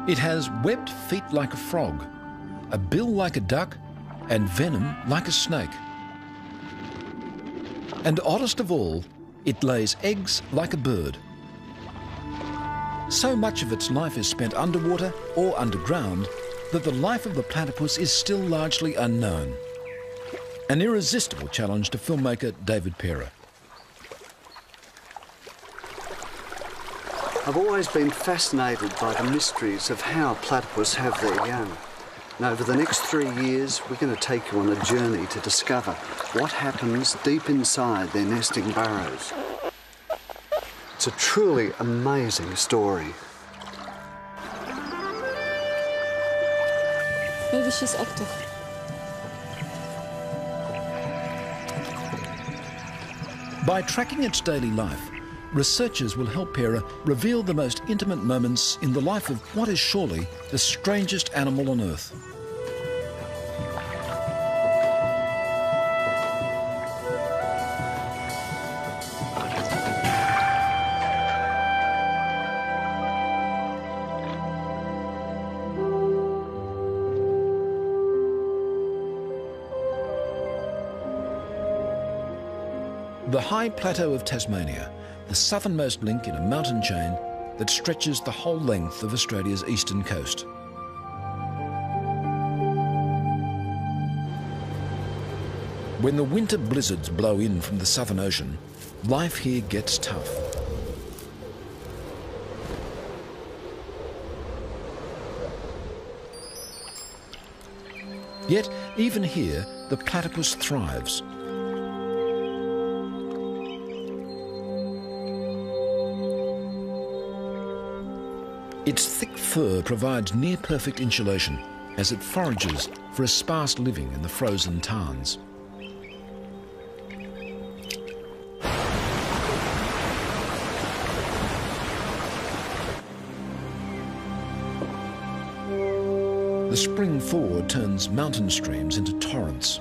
It has webbed feet like a frog, a bill like a duck, and venom like a snake. And oddest of all, it lays eggs like a bird. So much of its life is spent underwater or underground that the life of the platypus is still largely unknown. An irresistible challenge to filmmaker David Parer. I've always been fascinated by the mysteries of how platypus have their young. And over the next 3 years, we're going to take you on a journey to discover what happens deep inside their nesting burrows. It's a truly amazing story. Maybe she's active. By tracking its daily life, researchers will help Parer reveal the most intimate moments in the life of what is surely the strangest animal on Earth. The high plateau of Tasmania, the southernmost link in a mountain chain that stretches the whole length of Australia's eastern coast. When the winter blizzards blow in from the Southern Ocean, life here gets tough. Yet, even here, the platypus thrives. Its thick fur provides near-perfect insulation as it forages for a sparse living in the frozen tarns. The spring thaw turns mountain streams into torrents.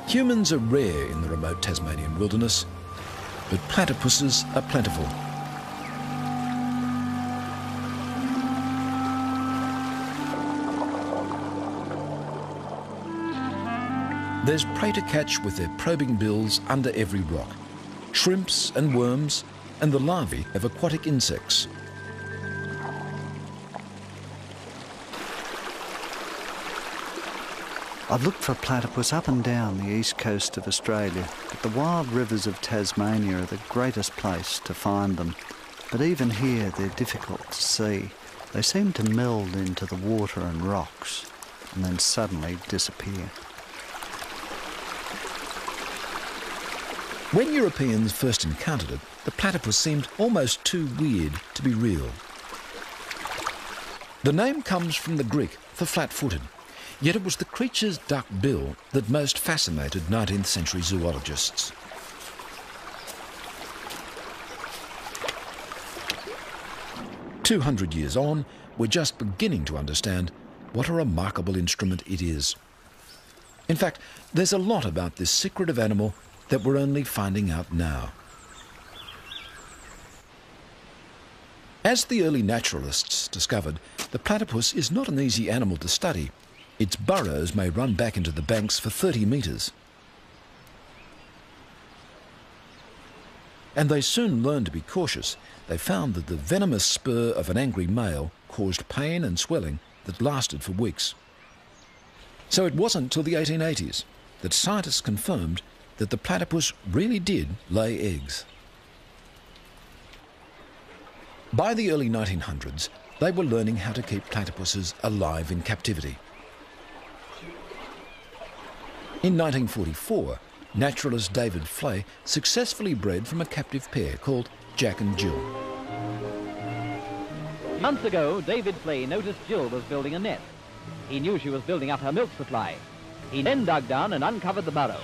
Humans are rare in the remote Tasmanian wilderness, but platypuses are plentiful. There's prey to catch with their probing bills under every rock. Shrimps and worms, and the larvae of aquatic insects. I've looked for platypus up and down the east coast of Australia, but the wild rivers of Tasmania are the greatest place to find them. But even here, they're difficult to see. They seem to meld into the water and rocks, and then suddenly disappear. When Europeans first encountered it, the platypus seemed almost too weird to be real. The name comes from the Greek for flat-footed. Yet it was the creature's duck bill that most fascinated 19th century zoologists. "200 years on, we're just beginning to understand what a remarkable instrument it is. In fact, there's a lot about this secretive animal that we're only finding out now. As the early naturalists discovered, the platypus is not an easy animal to study. Its burrows may run back into the banks for 30 metres. And they soon learned to be cautious. They found that the venomous spur of an angry male caused pain and swelling that lasted for weeks. So it wasn't till the 1880s that scientists confirmed that the platypus really did lay eggs. By the early 1900s, they were learning how to keep platypuses alive in captivity. In 1944, naturalist David Flay successfully bred from a captive pair called Jack and Jill. Months ago, David Flay noticed Jill was building a nest. He knew she was building up her milk supply. He then dug down and uncovered the burrow.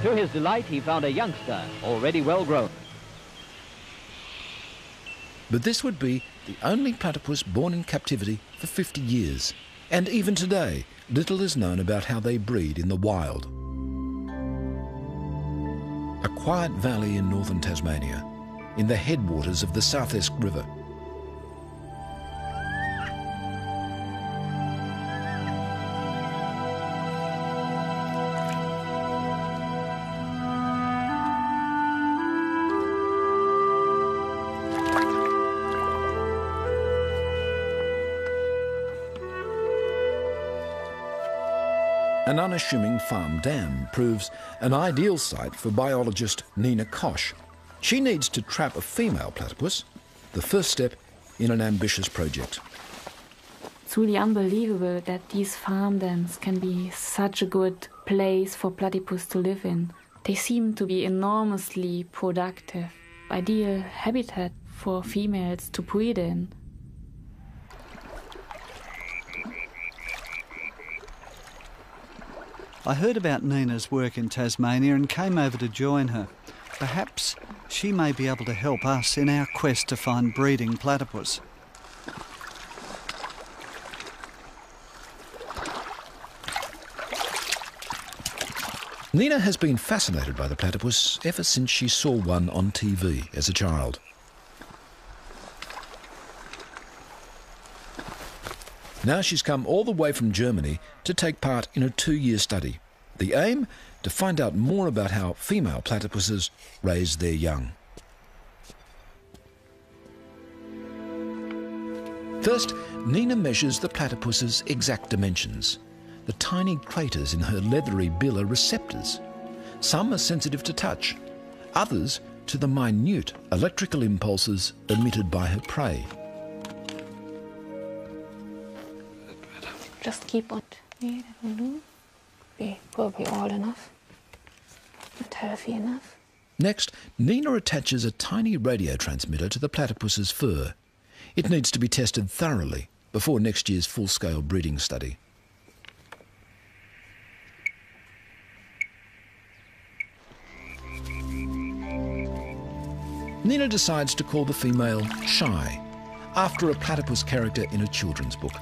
To his delight, he found a youngster, already well grown. But this would be the only platypus born in captivity for 50 years. And even today, little is known about how they breed in the wild. A quiet valley in northern Tasmania, in the headwaters of the South Esk River. An unassuming farm dam proves an ideal site for biologist Nina Koch. She needs to trap a female platypus, the first step in an ambitious project. It's really unbelievable that these farm dams can be such a good place for platypus to live in. They seem to be enormously productive, ideal habitat for females to breed in. I heard about Nina's work in Tasmania and came over to join her. Perhaps she may be able to help us in our quest to find breeding platypus. Nina has been fascinated by the platypus ever since she saw one on TV as a child. Now she's come all the way from Germany to take part in a 2-year study. The aim? To find out more about how female platypuses raise their young. First, Nina measures the platypus's exact dimensions. The tiny craters in her leathery bill are receptors. Some are sensitive to touch, others to the minute electrical impulses emitted by her prey. Just keep on. Yeah, that will do. Be probably old enough. Not healthy enough. Next, Nina attaches a tiny radio transmitter to the platypus's fur. It needs to be tested thoroughly before next year's full-scale breeding study. Nina decides to call the female Shy, after a platypus character in a children's book.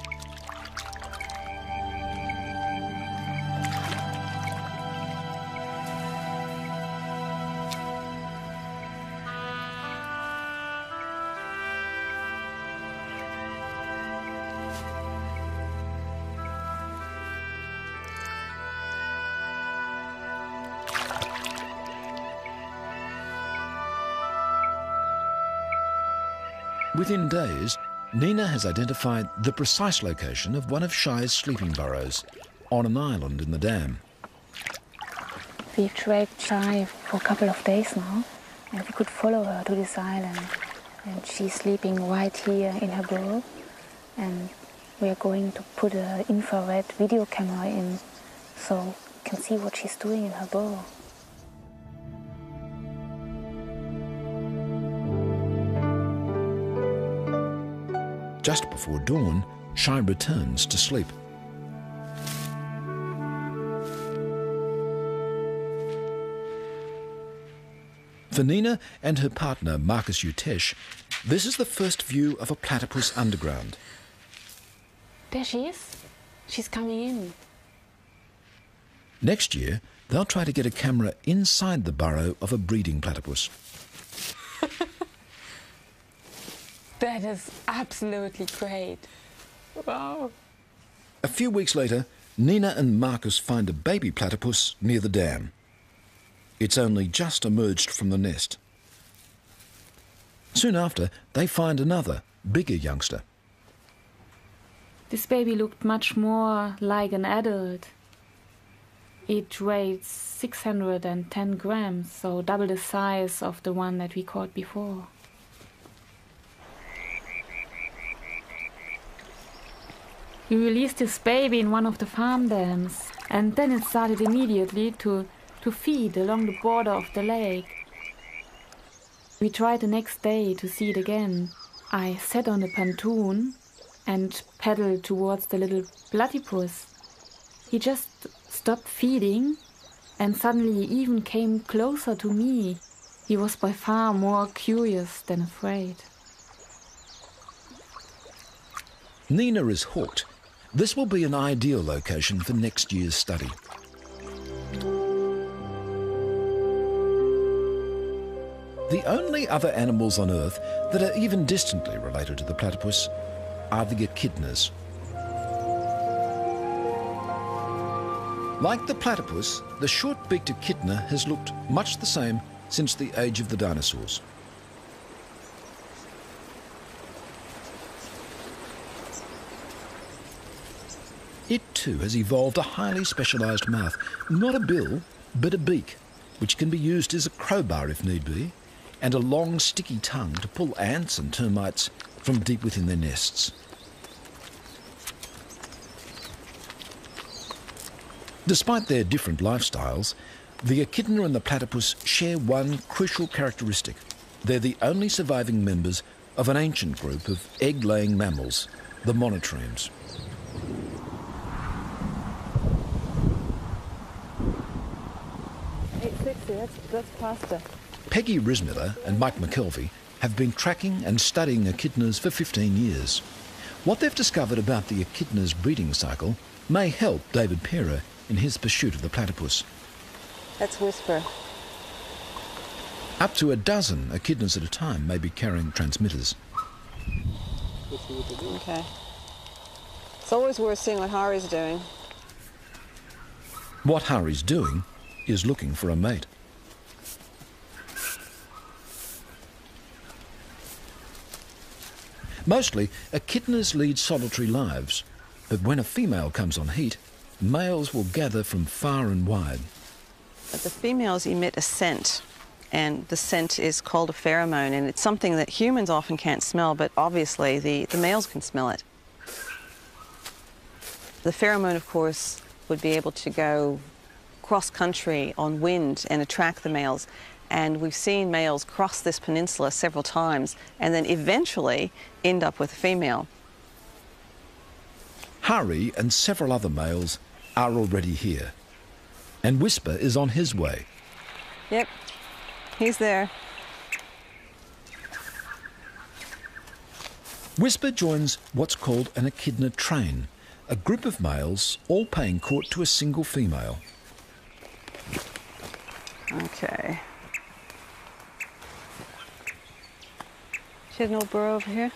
Within days, Nina has identified the precise location of one of Shy's sleeping burrows on an island in the dam. We've tracked Shy for a couple of days now, and we could follow her to this island. And she's sleeping right here in her burrow, and we're going to put an infrared video camera in so we can see what she's doing in her burrow. Just before dawn, Shy returns to sleep. For Nina and her partner, Marcus Utesh, this is the first view of a platypus underground. There she is. She's coming in. Next year, they'll try to get a camera inside the burrow of a breeding platypus. That is absolutely great. Wow. A few weeks later, Nina and Marcus find a baby platypus near the dam. It's only just emerged from the nest. Soon after, they find another, bigger youngster. This baby looked much more like an adult. It weighed 610 grams, so double the size of the one that we caught before. We released this baby in one of the farm dams, and then it started immediately to feed along the border of the lake. We tried the next day to see it again. I sat on the pontoon and paddled towards the little platypus. He just stopped feeding and suddenly even came closer to me. He was by far more curious than afraid. Nina is hooked. This will be an ideal location for next year's study. The only other animals on Earth that are even distantly related to the platypus are the echidnas. Like the platypus, the short-beaked echidna has looked much the same since the age of the dinosaurs. It too has evolved a highly specialised mouth, not a bill, but a beak, which can be used as a crowbar if need be, and a long sticky tongue to pull ants and termites from deep within their nests. Despite their different lifestyles, the echidna and the platypus share one crucial characteristic. They're the only surviving members of an ancient group of egg-laying mammals, the monotremes. That's faster. Peggy Rismiller and Mike McKelvey have been tracking and studying echidnas for 15 years. What they've discovered about the echidna's breeding cycle may help David Pera in his pursuit of the platypus. That's Whisper. Up to a dozen echidnas at a time may be carrying transmitters. Okay. It's always worth seeing what Hari's doing. What Hari's doing is looking for a mate. Mostly, echidnas lead solitary lives, but when a female comes on heat, males will gather from far and wide. But the females emit a scent, and the scent is called a pheromone, and it's something that humans often can't smell, but obviously the males can smell it. The pheromone, of course, would be able to go cross-country on wind and attract the males. And we've seen males cross this peninsula several times and then eventually end up with a female. Hari and several other males are already here. And Whisper is on his way. Yep, he's there. Whisper joins what's called an echidna train, a group of males all paying court to a single female. Okay. She has no burrow over here?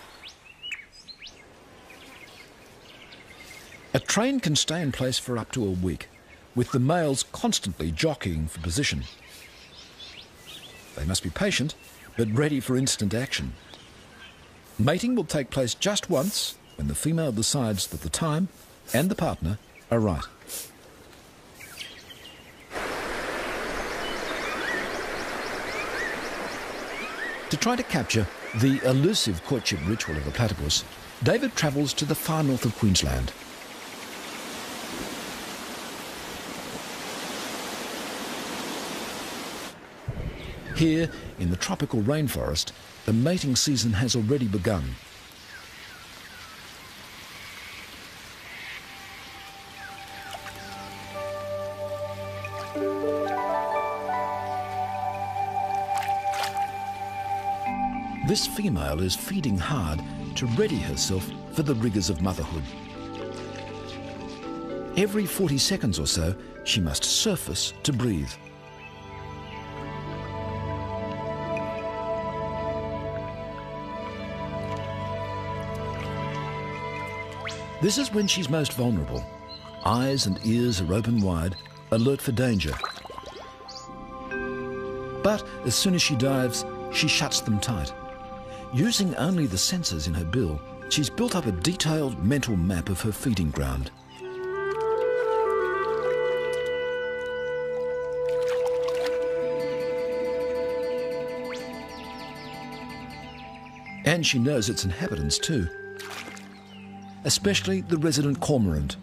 A train can stay in place for up to a week, with the males constantly jockeying for position. They must be patient, but ready for instant action. Mating will take place just once when the female decides that the time and the partner are right. To try to capture the elusive courtship ritual of the platypus, David travels to the far north of Queensland. Here, in the tropical rainforest, the mating season has already begun. This female is feeding hard to ready herself for the rigours of motherhood. Every 40 seconds or so, she must surface to breathe. This is when she's most vulnerable. Eyes and ears are open wide, alert for danger. But as soon as she dives, she shuts them tight. Using only the sensors in her bill, she's built up a detailed mental map of her feeding ground. And she knows its inhabitants too, especially the resident cormorant.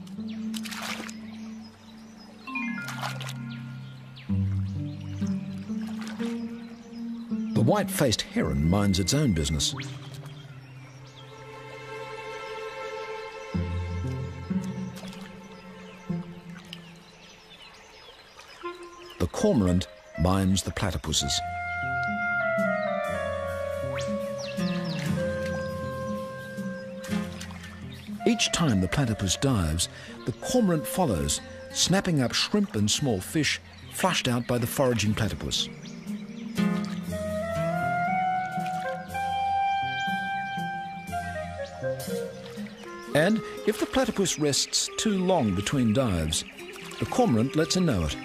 The white-faced heron minds its own business. The cormorant mimes the platypuses. Each time the platypus dives, the cormorant follows, snapping up shrimp and small fish flushed out by the foraging platypus. And if the platypus rests too long between dives, the cormorant lets her know it.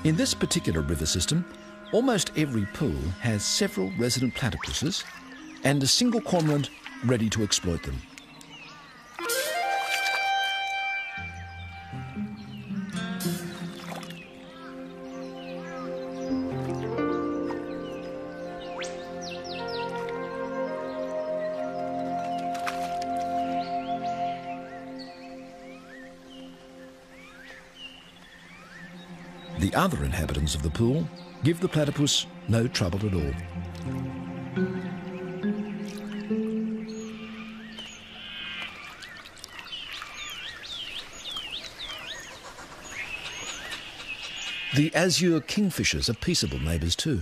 In this particular river system, almost every pool has several resident platypuses and a single cormorant ready to exploit them. The other inhabitants of the pool give the platypus no trouble at all. The azure kingfishers are peaceable neighbours too.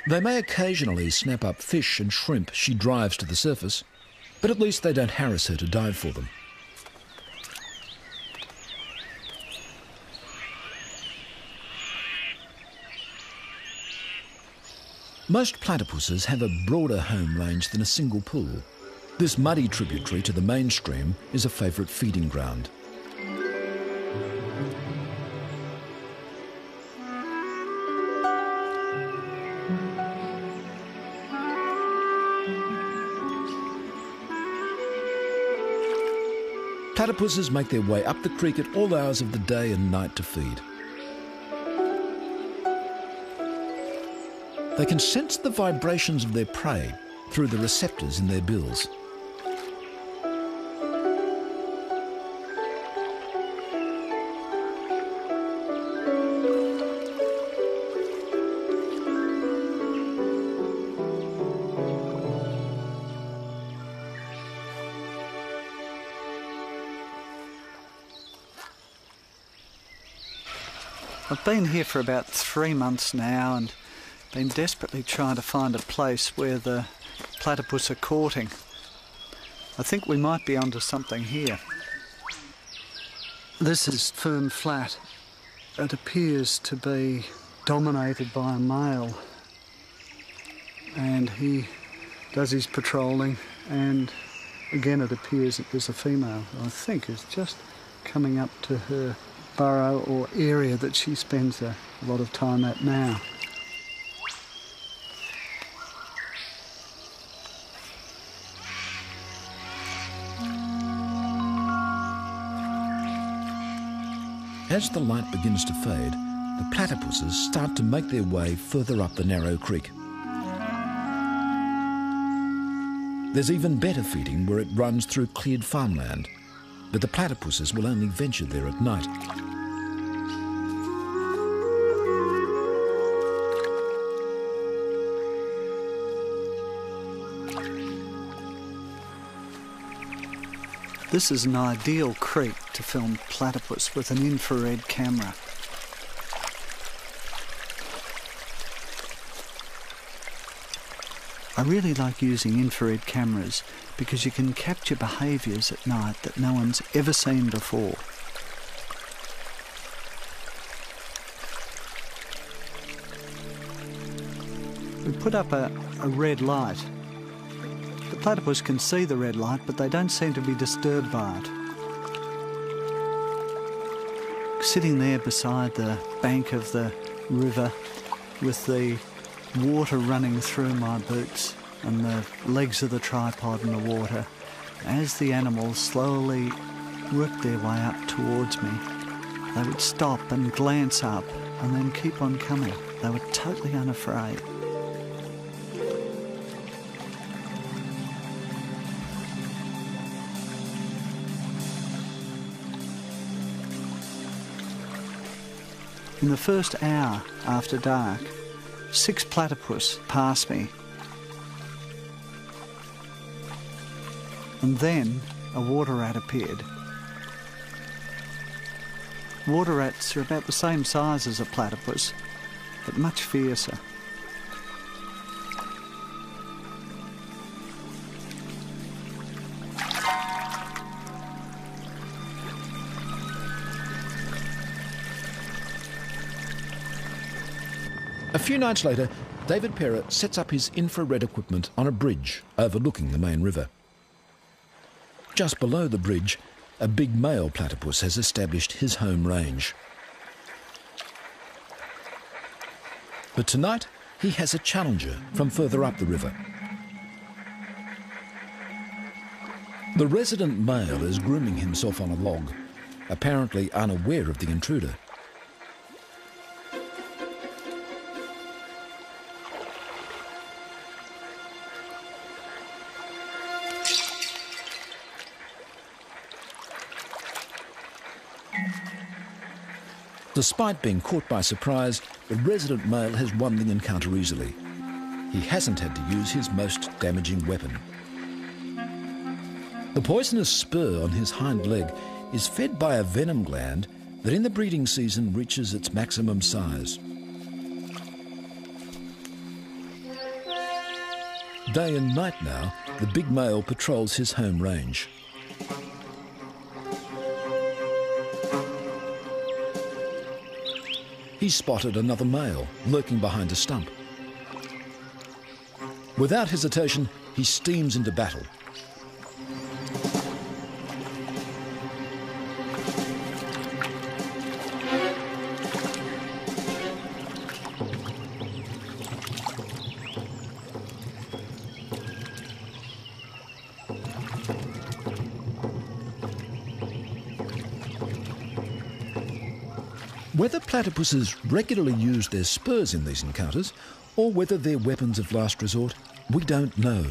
They may occasionally snap up fish and shrimp she drives to the surface, but at least they don't harass her to dive for them. Most platypuses have a broader home range than a single pool. This muddy tributary to the main stream is a favourite feeding ground. Platypuses make their way up the creek at all hours of the day and night to feed. They can sense the vibrations of their prey through the receptors in their bills. I've been here for about 3 months now and been desperately trying to find a place where the platypus are courting. I think we might be onto something here. This is firm flat. It appears to be dominated by a male, and he does his patrolling, and again it appears that there's a female who I think is just coming up to her burrow or area that she spends a lot of time at now. As the light begins to fade, the platypuses start to make their way further up the narrow creek. There's even better feeding where it runs through cleared farmland, but the platypuses will only venture there at night. This is an ideal creek to film platypus with an infrared camera. I really like using infrared cameras because you can capture behaviours at night that no one's ever seen before. We put up a red light. The platypus can see the red light, but they don't seem to be disturbed by it. Sitting there beside the bank of the river with the water running through my boots and the legs of the tripod in the water, as the animals slowly worked their way up towards me, they would stop and glance up and then keep on coming. They were totally unafraid. In the first hour after dark, 6 platypus passed me. And then a water rat appeared. Water rats are about the same size as a platypus, but much fiercer. A few nights later, David Perra sets up his infrared equipment on a bridge overlooking the main river. Just below the bridge, a big male platypus has established his home range. But tonight, he has a challenger from further up the river. The resident male is grooming himself on a log, apparently unaware of the intruder. Despite being caught by surprise, the resident male has won the encounter easily. He hasn't had to use his most damaging weapon. The poisonous spur on his hind leg is fed by a venom gland that in the breeding season reaches its maximum size. Day and night now, the big male patrols his home range. He's spotted another male lurking behind a stump. Without hesitation, he steams into battle. Whether platypuses regularly use their spurs in these encounters, or whether they're weapons of last resort, we don't know.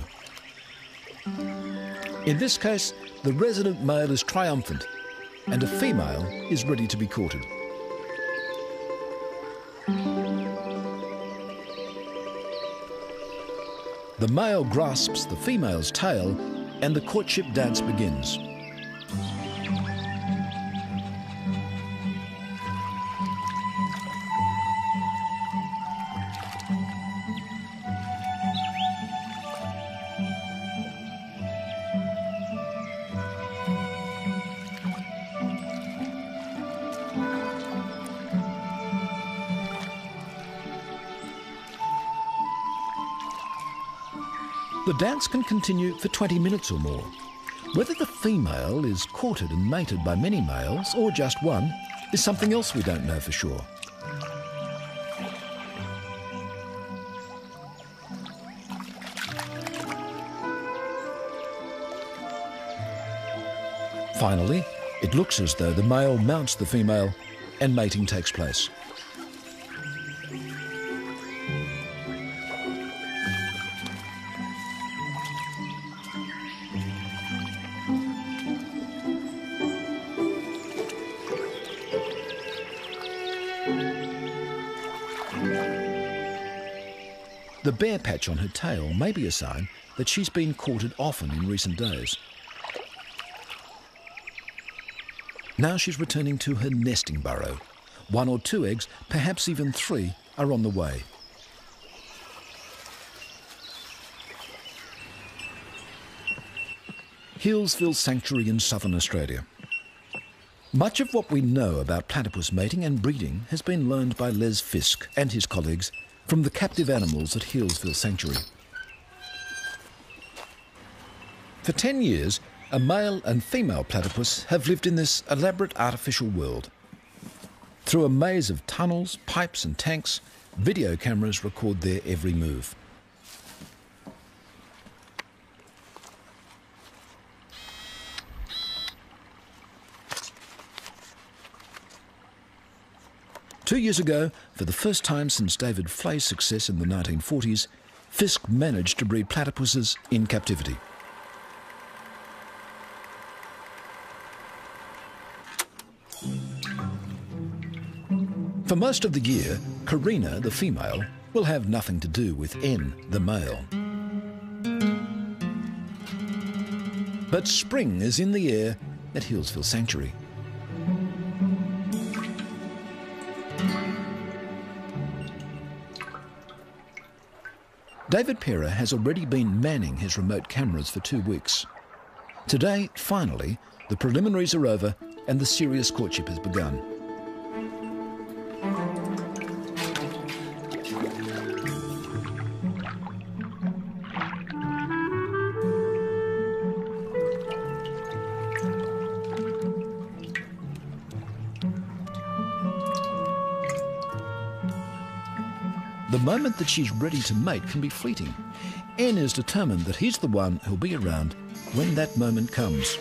In this case, the resident male is triumphant, and a female is ready to be courted. The male grasps the female's tail, and the courtship dance begins. The dance can continue for 20 minutes or more. Whether the female is courted and mated by many males, or just one, is something else we don't know for sure. Finally, it looks as though the male mounts the female and mating takes place. The bare patch on her tail may be a sign that she's been courted often in recent days. Now she's returning to her nesting burrow. 1 or 2 eggs, perhaps even 3, are on the way. Healesville Sanctuary in southern Australia. Much of what we know about platypus mating and breeding has been learned by Les Fisk and his colleagues from the captive animals at Healesville Sanctuary. For 10 years, a male and female platypus have lived in this elaborate artificial world. Through a maze of tunnels, pipes and tanks, video cameras record their every move. Two years ago, for the first time since David Flay's success in the 1940s, Fisk managed to breed platypuses in captivity. For most of the year, Karina, the female, will have nothing to do with N, the male. But spring is in the air at Healesville Sanctuary. David Perra has already been manning his remote cameras for 2 weeks. Today, finally, the preliminaries are over and the serious courtship has begun. moment that she's ready to mate can be fleeting. N is determined that he's the one who'll be around when that moment comes.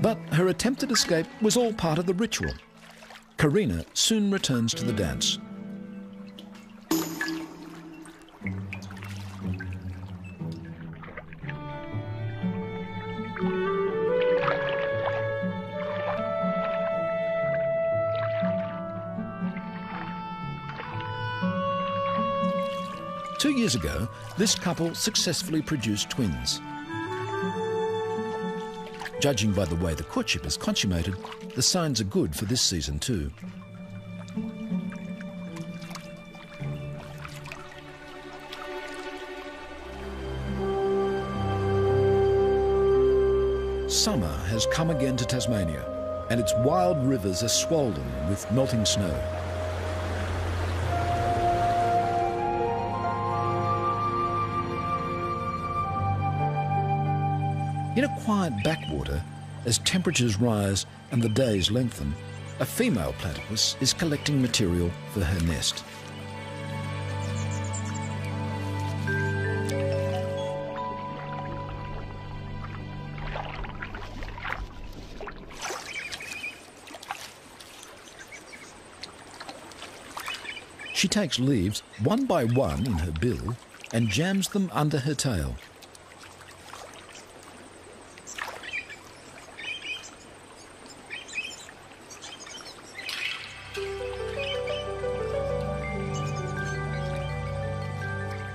But her attempted escape was all part of the ritual. Karina soon returns to the dance. Two years ago, this couple successfully produced twins. Judging by the way the courtship is consummated, the signs are good for this season too. Summer has come again to Tasmania, and its wild rivers are swollen with melting snow. In a quiet backwater, as temperatures rise and the days lengthen, a female platypus is collecting material for her nest. She takes leaves one by one in her bill and jams them under her tail.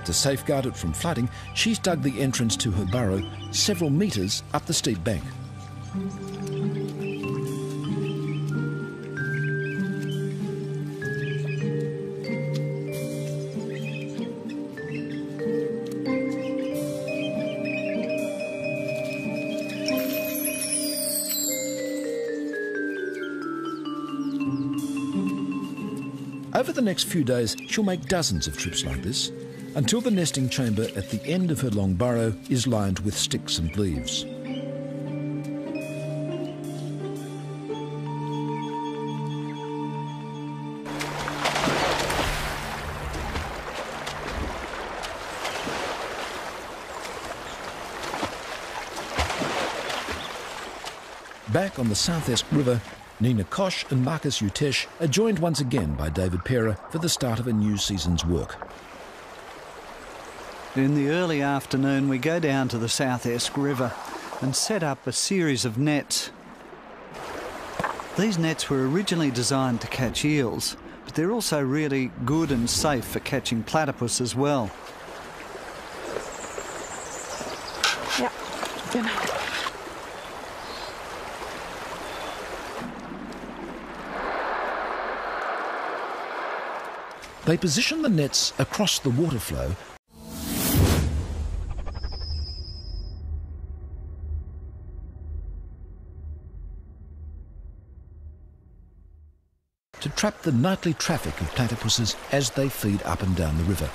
To safeguard it from flooding, she's dug the entrance to her burrow several metres up the steep bank. Over the next few days, she'll make dozens of trips like this, until the nesting chamber at the end of her long burrow is lined with sticks and leaves. Back on the South Esk River, Nina Koch and Marcus Utesh are joined once again by David Pera for the start of a new season's work. In the early afternoon, we go down to the South Esk River and set up a series of nets. These nets were originally designed to catch eels, but they're also really good and safe for catching platypus as well. Ja, genau. They position the nets across the water flow to trap the nightly traffic of platypuses as they feed up and down the river.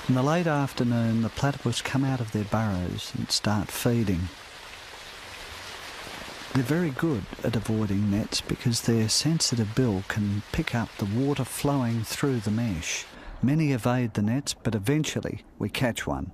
In the late afternoon, the platypus come out of their burrows and start feeding. They're very good at avoiding nets because their sensitive bill can pick up the water flowing through the mesh. Many evade the nets, but eventually we catch one.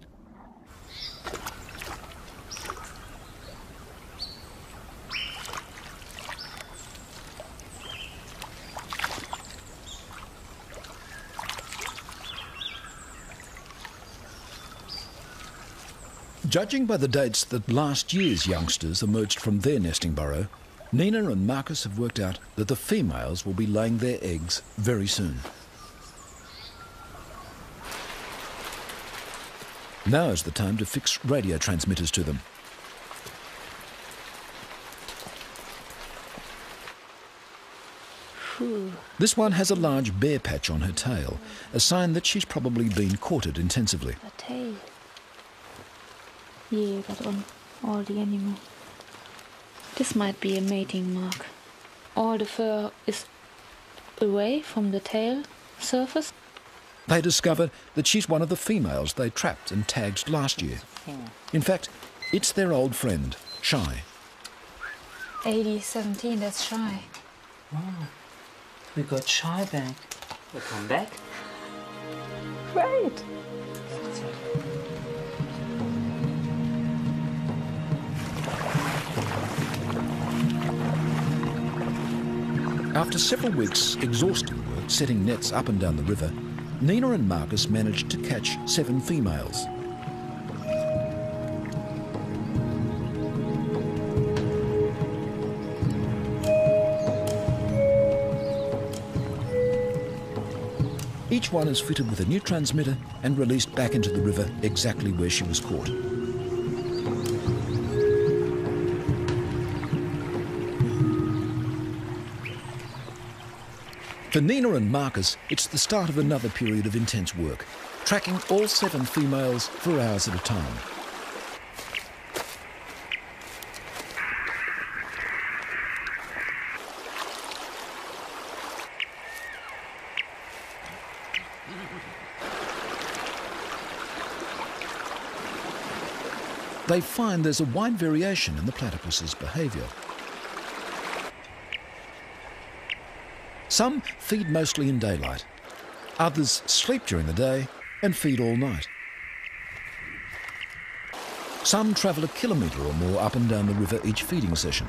Judging by the dates that last year's youngsters emerged from their nesting burrow, Nina and Marcus have worked out that the females will be laying their eggs very soon. Now is the time to fix radio transmitters to them. This one has a large bare patch on her tail, a sign that she's probably been courted intensively. jägert on all the animal. This might be a mating mark. All the fur is away from the tail surface. They discover that she's one of the females they trapped and tagged last year. In fact, it's their old friend, Shy. 80-17, that's Shy. Wow, we got Shy back. We'll come back. Great. After several weeks' exhausting work setting nets up and down the river, Nina and Marcus managed to catch 7 females. Each one is fitted with a new transmitter and released back into the river exactly where she was caught. For Nina and Marcus, it's the start of another period of intense work, tracking all 7 females for hours at a time. They find there's a wide variation in the platypus's behaviour. Some feed mostly in daylight. Others sleep during the day and feed all night. Some travel a kilometre or more up and down the river each feeding session.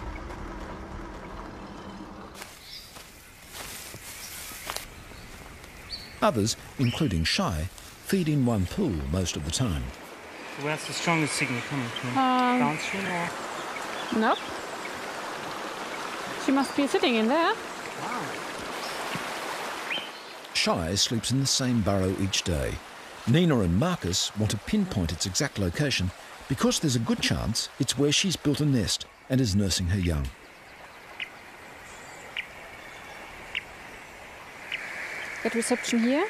Others, including Shy, feed in one pool most of the time. Where's the strongest signal coming from? Downstream or? Nope. She must be sitting in there. Wow. Shy sleeps in the same burrow each day. Nina and Marcus want to pinpoint its exact location because there's a good chance it's where she's built a nest and is nursing her young. Get reception here.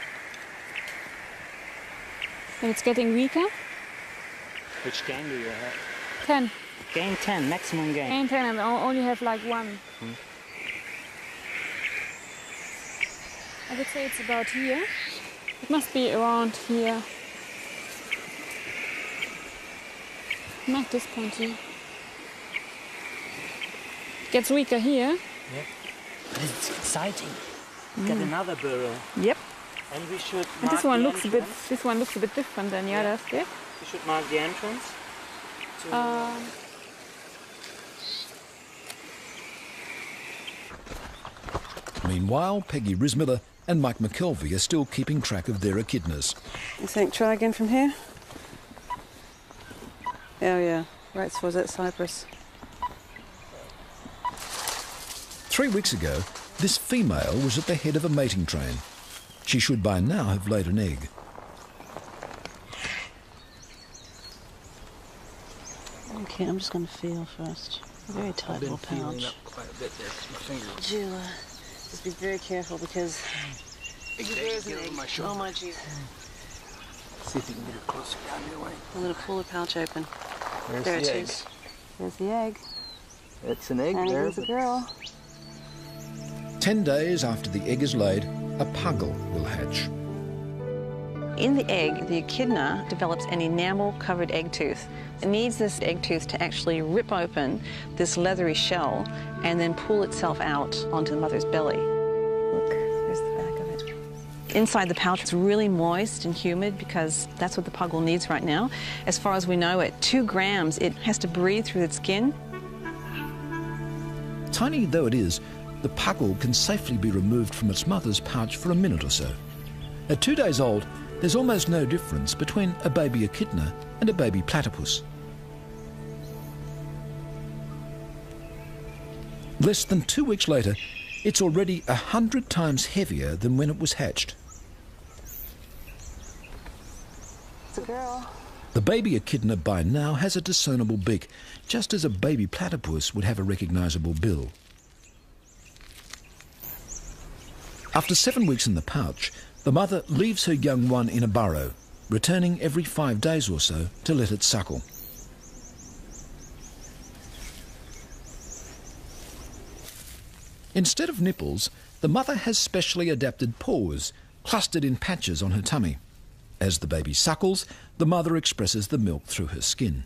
And it's getting weaker. Which gain do you have? 10. Gain 10, maximum gain. Gain 10 and I only have like 1. I would say it's about here. It must be around here. Not this point here. Gets weaker here. Yep. But it's exciting. Got another burrow. Yep. And we should And mark this one the looks a bit. entrance. This one looks a bit different than the others. Yeah. We should mark the entrance. Meanwhile, Peggy Rismiller and Mike McKelvey are still keeping track of their echidnas. You think try again from here? Oh yeah, right towards that cypress. 3 weeks ago, this female was at the head of a mating train. She should by now have laid an egg. Okay, I'm just going to feel first. A very tight little pouch. Up quite a bit there because my finger. Would you just be very careful because there's an egg. Oh my jeez. See if you can get it closer down your way. I'm going to pull the pouch open. There's There the it egg. is. There's the egg. It's an egg And there. here's a girl. 10 days after the egg is laid, a puggle will hatch. In the egg, the echidna develops an enamel-covered egg tooth. It needs this egg tooth to actually rip open this leathery shell and then pull itself out onto the mother's belly. Look, there's the back of it. Inside the pouch, it's really moist and humid because that's what the puggle needs right now. As far as we know, at 2 grams, it has to breathe through its skin. Tiny though it is, the puggle can safely be removed from its mother's pouch for a minute or so. At 2 days old, there's almost no difference between a baby echidna and a baby platypus. Less than 2 weeks later, it's already 100 times heavier than when it was hatched. It's a girl. The baby echidna by now has a discernible beak, just as a baby platypus would have a recognisable bill. After 7 weeks in the pouch, the mother leaves her young one in a burrow, returning every 5 days or so to let it suckle. Instead of nipples, the mother has specially adapted paws, clustered in patches on her tummy. As the baby suckles, the mother expresses the milk through her skin.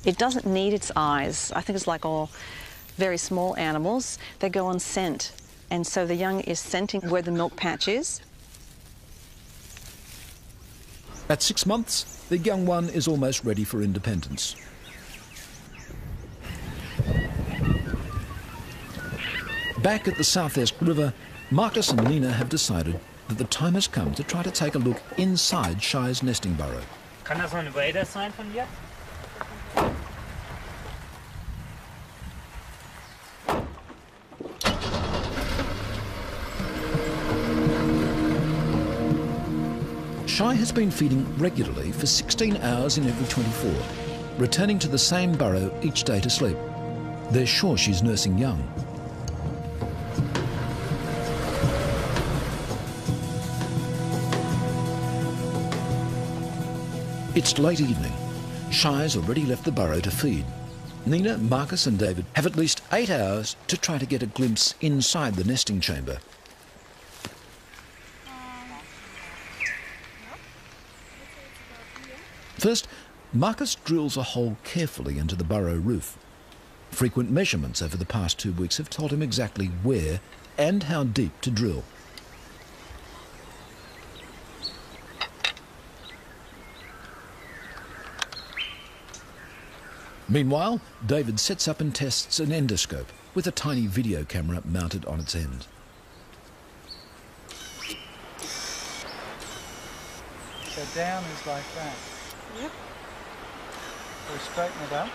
It doesn't need its eyes. I think it's like all very small animals. They go on scent, and so the young is scenting where the milk patch is. At 6 months, the young one is almost ready for independence. Back at the South Esk River, Marcus and Nina have decided that the time has come to try to take a look inside Shy's nesting burrow. Kann das so ein Wader sein von dir? Shy has been feeding regularly for 16 hours in every 24, returning to the same burrow each day to sleep. They're sure she's nursing young. It's late evening. Shy's already left the burrow to feed. Nina, Marcus and David have at least 8 hours to try to get a glimpse inside the nesting chamber. First, Marcus drills a hole carefully into the burrow roof. Frequent measurements over the past 2 weeks have told him exactly where and how deep to drill. Meanwhile, David sets up and tests an endoscope with a tiny video camera mounted on its end. So down is like that. Yep. We'll straighten it up.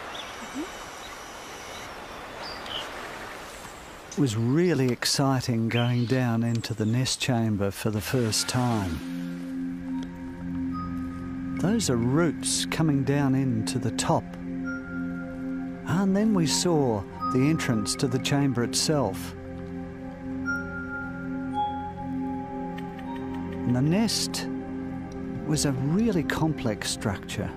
It was really exciting going down into the nest chamber for the first time. Those are roots coming down into the top. And then we saw the entrance to the chamber itself. And the nest was a really complex structure.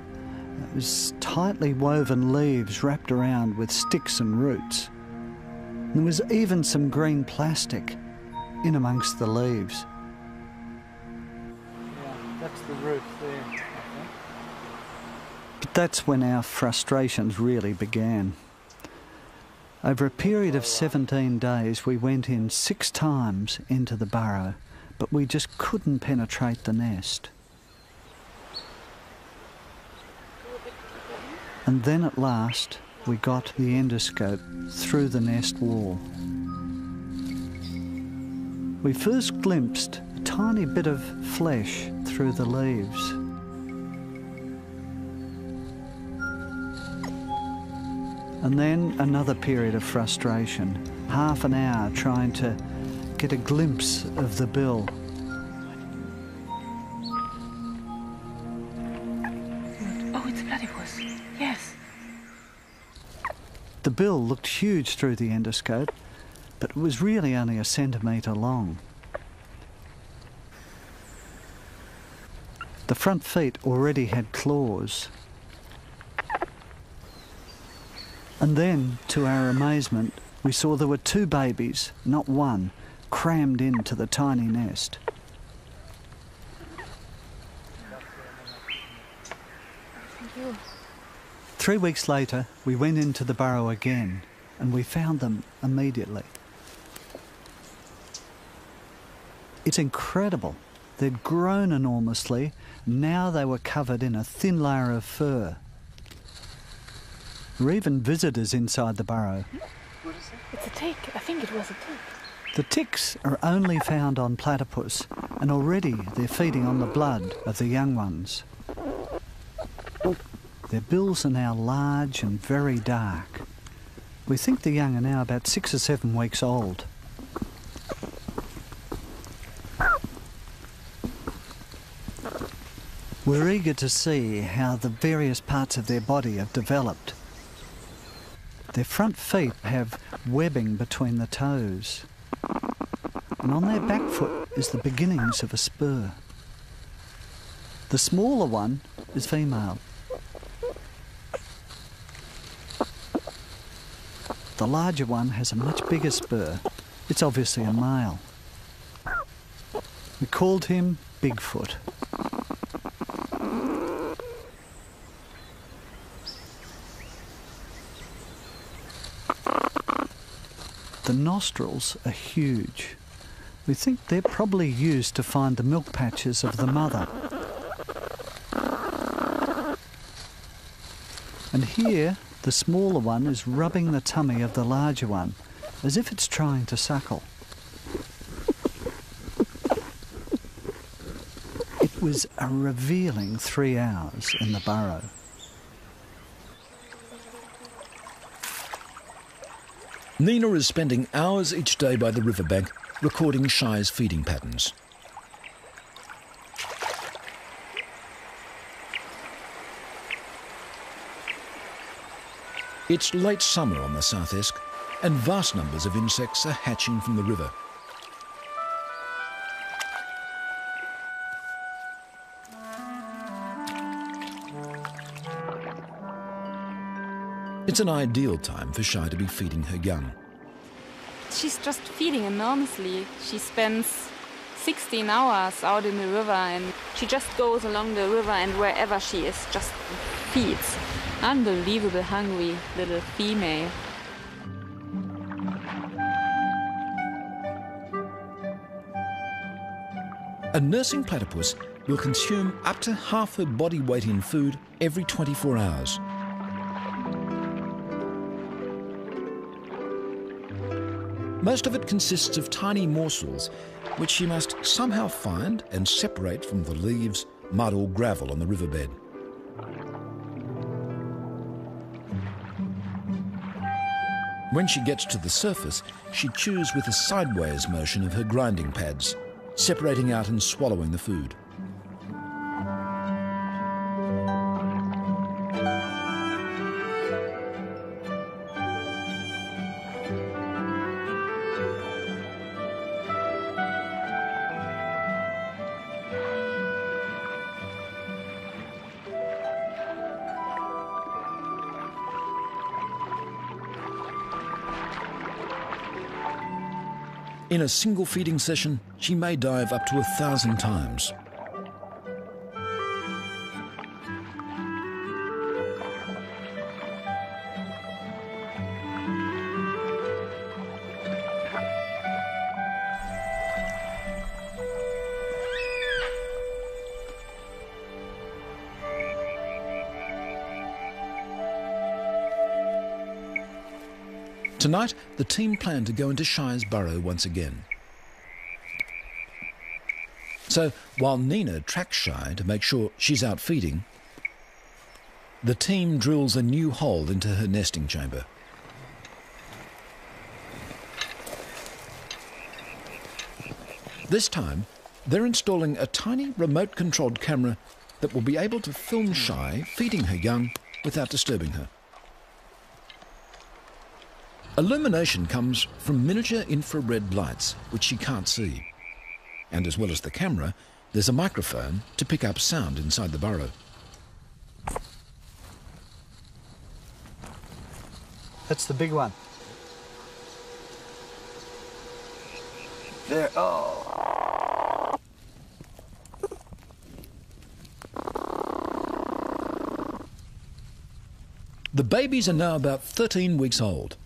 It was tightly woven leaves wrapped around with sticks and roots. And there was even some green plastic in amongst the leaves. Yeah, that's the roof there, I think. But that's when our frustrations really began. Over a period of 17 days, we went in 6 times into the burrow, but we just couldn't penetrate the nest. And then at last, we got the endoscope through the nest wall. We first glimpsed a tiny bit of flesh through the leaves. And then another period of frustration, half an hour trying to get a glimpse of the bill. Oh, it's platypus. Yes. The bill looked huge through the endoscope, but it was really only a centimetre long. The front feet already had claws. And then, to our amazement, we saw there were 2 babies, not one, crammed into the tiny nest. Thank you. 3 weeks later, we went into the burrow again, and we found them immediately. It's incredible. They'd grown enormously. Now they were covered in a thin layer of fur. There were even visitors inside the burrow. What is it? It's a tick. I think it was a tick. The ticks are only found on platypus, and already they're feeding on the blood of the young ones. Their bills are now large and very dark. We think the young are now about 6 or 7 weeks old. We're eager to see how the various parts of their body have developed. Their front feet have webbing between the toes, and on their back foot is the beginnings of a spur. The smaller one is female. the larger one has a much bigger spur. It's obviously a male. We called him Bigfoot. The nostrils are huge. We think they're probably used to find the milk patches of the mother. And here, the smaller one is rubbing the tummy of the larger one, as if it's trying to suckle. It was a revealing 3 hours in the burrow. Nina is spending hours each day by the riverbank recording Shy's feeding patterns. It's late summer on the South Esk, and vast numbers of insects are hatching from the river. It's an ideal time for Shy to be feeding her young. She's just feeding enormously. She spends 16 hours out in the river, and she just goes along the river, and wherever she is, just feeds. Unbelievable hungry little female. A nursing platypus will consume up to half her body weight in food every 24 hours. Most of it consists of tiny morsels, which she must somehow find and separate from the leaves, mud or gravel on the riverbed. When she gets to the surface, she chews with a sideways motion of her grinding pads, separating out and swallowing the food. In a single feeding session, she may dive up to 1,000 times. Tonight, the team plan to go into Shy's burrow once again. So, while Nina tracks Shy to make sure she's out feeding, the team drills a new hole into her nesting chamber. This time, they're installing a tiny remote-controlled camera that will be able to film Shy feeding her young without disturbing her. Illumination comes from miniature infrared lights, which she can't see. And as well as the camera, there's a microphone to pick up sound inside the burrow. That's the big one. There, oh. The babies are now about 13 weeks old.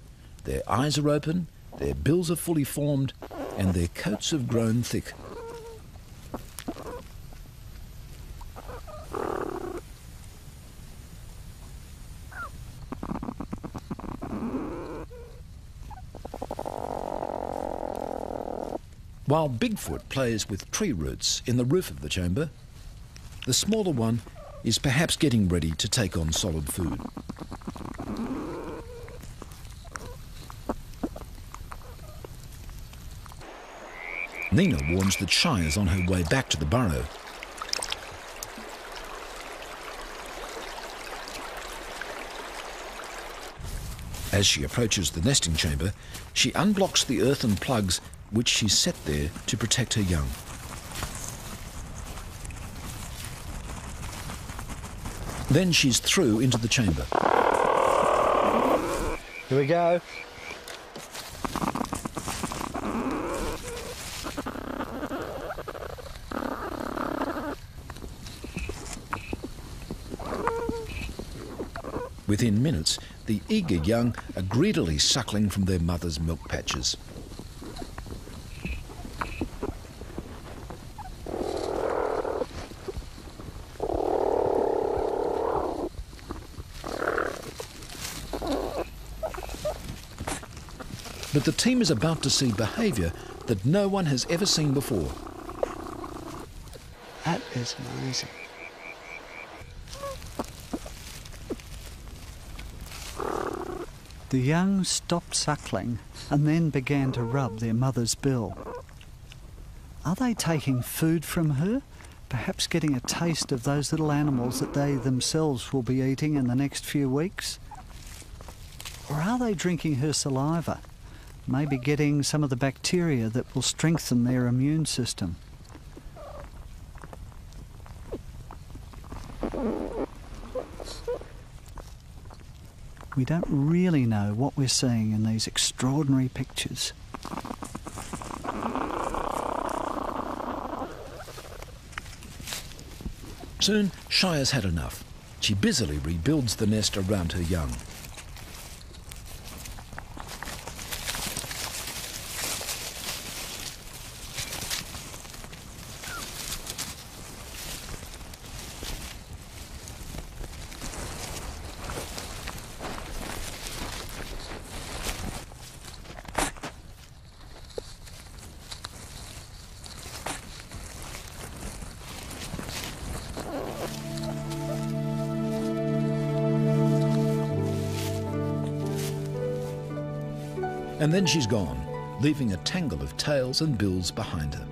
Their eyes are open, their bills are fully formed, and their coats have grown thick. While Bigfoot plays with tree roots in the roof of the chamber, the smaller one is perhaps getting ready to take on solid food. Nina warns that Shy is on her way back to the burrow. As she approaches the nesting chamber, she unblocks the earthen plugs which she set there to protect her young. Then she's through into the chamber. Here we go. Within minutes, the eager young are greedily suckling from their mother's milk patches. But the team is about to see behaviour that no one has ever seen before. That is amazing. The young stopped suckling and then began to rub their mother's bill. Are they taking food from her? Perhaps getting a taste of those little animals that they themselves will be eating in the next few weeks? Or are they drinking her saliva? Maybe getting some of the bacteria that will strengthen their immune system. We don't really know what we're seeing in these extraordinary pictures. Soon, Shai has had enough. She busily rebuilds the nest around her young. And then she's gone, leaving a tangle of tails and bills behind her.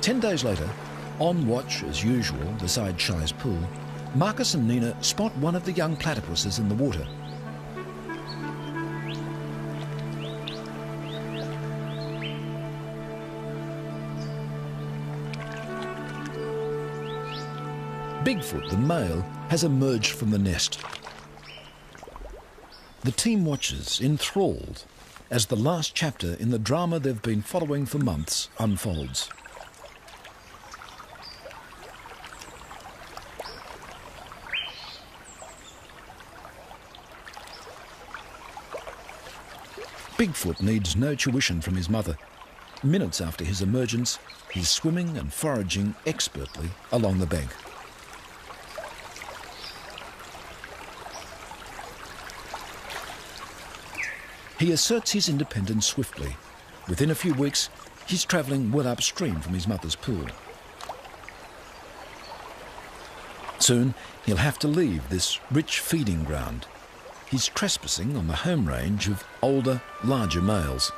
Ten days later, on watch as usual beside Shai's pool, Marcus and Nina spot one of the young platypuses in the water. Bigfoot, the male, has emerged from the nest. The team watches, enthralled, as the last chapter in the drama they've been following for months unfolds. Bigfoot needs no tuition from his mother. Minutes after his emergence, he's swimming and foraging expertly along the bank. He asserts his independence swiftly. Within a few weeks, he's travelling well upstream from his mother's pool. Soon, he'll have to leave this rich feeding ground. He's trespassing on the home range of older, larger males.